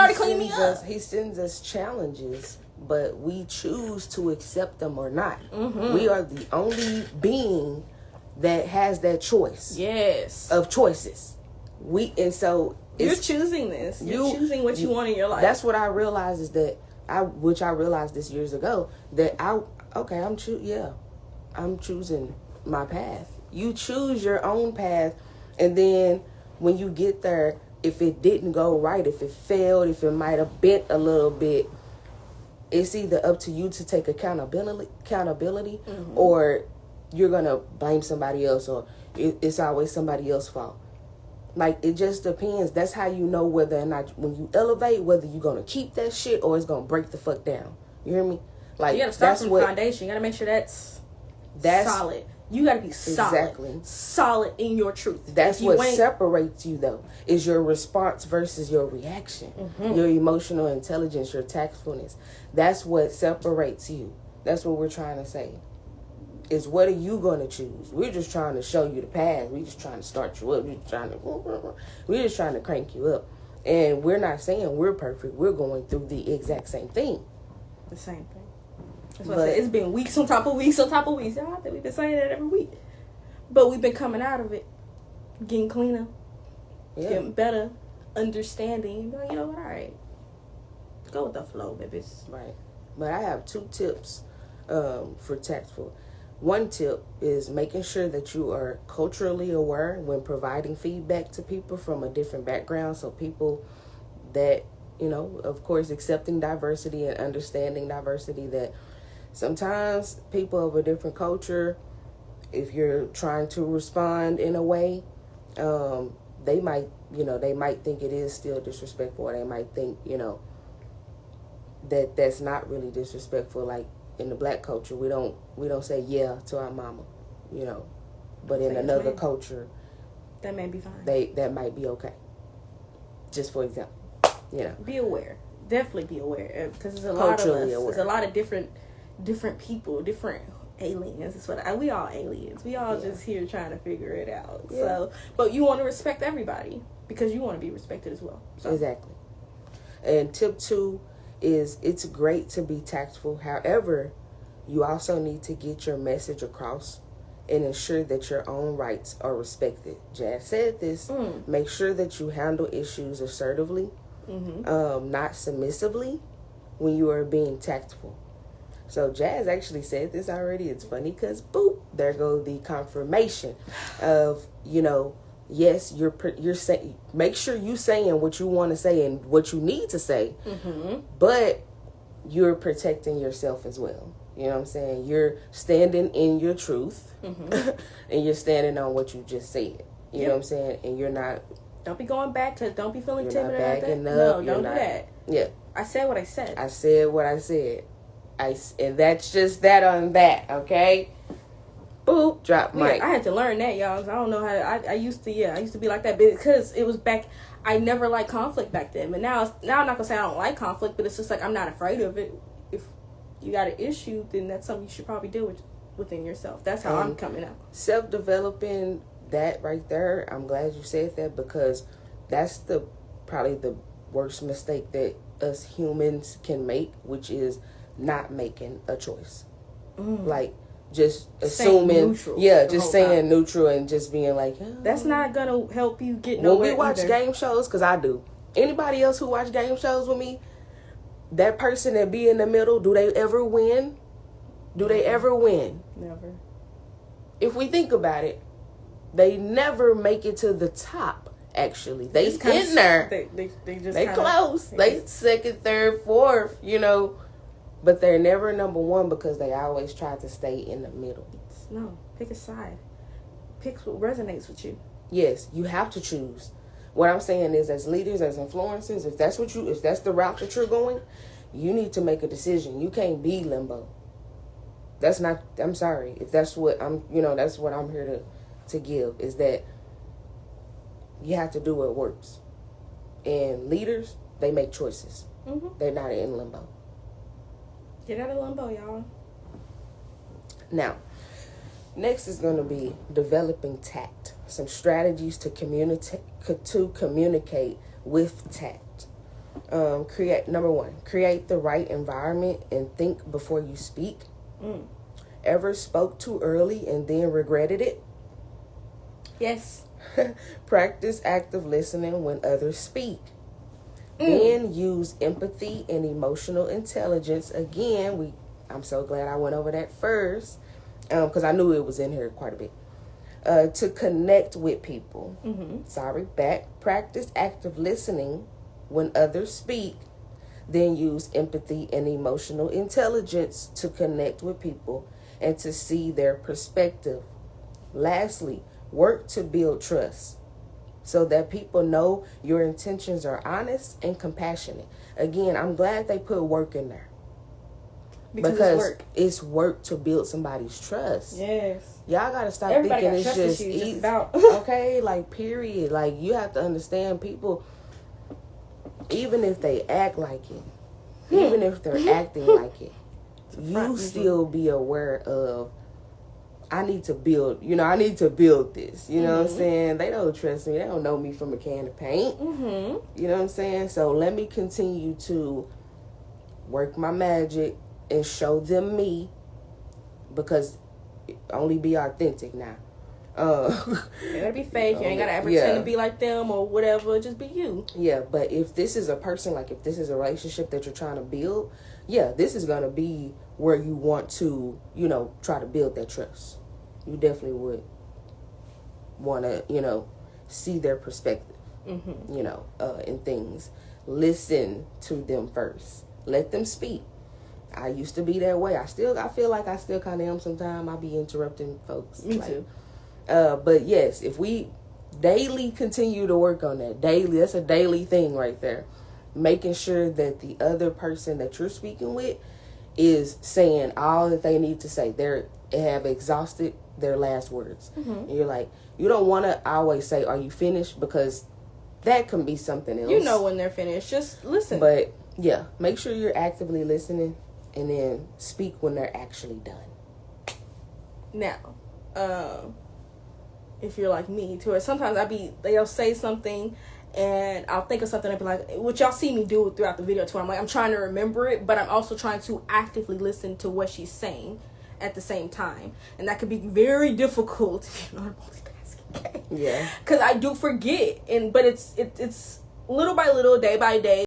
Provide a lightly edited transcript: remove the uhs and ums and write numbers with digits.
already cleaned me up. He sends us challenges, but we choose to accept them or not. We are the only being that has that choice. Yes. Of choices. And so you're choosing this. You're choosing what you want in your life. That's what I realized is that which I realized this years ago, that I'm choosing my path. You choose your own path, and then when you get there, if it didn't go right, if it failed, if it might have bent a little bit, it's either up to you to take accountability, or you're gonna blame somebody else, or it's always somebody else's fault. Like, it just depends. That's how you know whether or not, when you elevate, whether you're gonna keep that shit or it's gonna break the fuck down. You hear me? Like, you gotta start from the foundation. You gotta make sure that's solid. You gotta be solid. Exactly. Solid in your truth. That's what separates you, though, is your response versus your reaction. Your emotional intelligence, your tactfulness. That's what separates you. That's what we're trying to say. Is what are you going to choose? We're just trying to show you the path. We're just trying to start you up. We're just trying to crank you up. And we're not saying we're perfect. We're going through the exact same thing. The same thing. That's what I said. It's been weeks on top of weeks on top of weeks. I think we've been saying that every week. But we've been coming out of it. Getting cleaner. Yeah. Getting better. Understanding. You know what? All right. Go with the flow, babies. Right. But I have 2 tips for tactful. One tip is making sure that you are culturally aware when providing feedback to people from a different background. So people that, of course, accepting diversity and understanding diversity, that sometimes people of a different culture, if you're trying to respond in a way, they might think it is still disrespectful, or they might think, that's not really disrespectful. Like, in the black culture, we don't say yeah to our mama, but in another culture, that may be fine. That might be okay. Just for example, be aware. Definitely be aware, because there's a lot of us. There's a lot of different people, different aliens. That's what we all aliens. We all just here trying to figure it out. Yeah. So, but you want to respect everybody because you want to be respected as well. So. Exactly. And tip 2. Is it's great to be tactful. However, you also need to get your message across and ensure that your own rights are respected. Jazz said this. Make sure that you handle issues assertively, not submissively, when you are being tactful. So Jazz actually said this already. It's funny because, boop, there goes the confirmation of, yes, you're saying, make sure you saying what you want to say and what you need to say, but you're protecting yourself as well. You know what I'm saying? You're standing in your truth, and you're standing on what you just said. You know what I'm saying? And you're not. Don't be going back to. Don't be feeling timid. No, don't do that. Yeah. I said what I said. I said what I said. And that's just that on that. Okay. Boop, drop mic. I had to learn that, y'all. I don't know how. I used to be like that because it was back. I never liked conflict back then, but now I'm not gonna say I don't like conflict, but it's just like I'm not afraid of it. If you got an issue, then that's something you should probably deal with within yourself. That's how I'm coming out. Self-developing, that right there. I'm glad you said that, because that's probably the worst mistake that us humans can make, which is not making a choice. Like, just assuming, just saying neutral and just being like, that's not gonna help you get nowhere. When we watch game shows, because I do. Anybody else who watch game shows with me, that person that be in the middle, do they ever win? Never. If we think about it, they never make it to the top. Actually, they in there. They close. They second, third, fourth. But they're never number 1 because they always try to stay in the middle. No, pick a side. Pick what resonates with you. Yes, you have to choose. What I'm saying is, as leaders, as influencers, if that's the route that you're going, you need to make a decision. You can't be limbo. That's not. I'm sorry if that's what I'm. That's what I'm here to give, is that you have to do what works. And leaders, they make choices. They're not in limbo. Get out of limbo, y'all. Now, next is going to be developing tact. Some strategies to communicate with tact. Number one, create the right environment and think before you speak. Ever spoke too early and then regretted it? Yes. Practice active listening when others speak. Then use empathy and emotional intelligence. Again, I'm so glad I went over that first, because I knew it was in here quite a bit. To connect with people. Practice active listening when others speak. Then use empathy and emotional intelligence to connect with people and to see their perspective. Lastly, work to build trust so that people know your intentions are honest and compassionate. Again, I'm glad they put work in there. Because it's work to build somebody's trust. Yes. Y'all gotta stop Everybody thinking got it's trust issues about. okay, like, period. Like, you have to understand people, even if they act like it, even if they're acting like it, you still be aware of, I need to build this. You know what I'm saying? They don't trust me. They don't know me from a can of paint. You know what I'm saying? So let me continue to work my magic and show them me, because only be authentic now. You gotta be fake. You ain't gotta pretend to be like them or whatever. Just be you. Yeah, but if this is a person, like if this is a relationship that you're trying to build, this is gonna be where you want to, try to build that trust. You definitely would want to, see their perspective, in things. Listen to them first. Let them speak. I used to be that way. I feel like I still kind of am sometimes. I be interrupting folks. Me too. But yes, if we daily continue to work on that, that's a daily thing right there. Making sure that the other person that you're speaking with is saying all that they need to say. They have exhausted their last words. And you're like, you don't want to always say, "Are you finished?" Because that can be something else. You know when they're finished. Just listen. But yeah, make sure you're actively listening and then speak when they're actually done. Now, if you're like me, to where sometimes they'll say something and I'll think of something and be like, which y'all see me do throughout the video too. I'm trying to remember it, but I'm also trying to actively listen to what she's saying at the same time. And that could be very difficult if you're not multitasking. Yeah. Because I do forget. But it's little by little, day by day.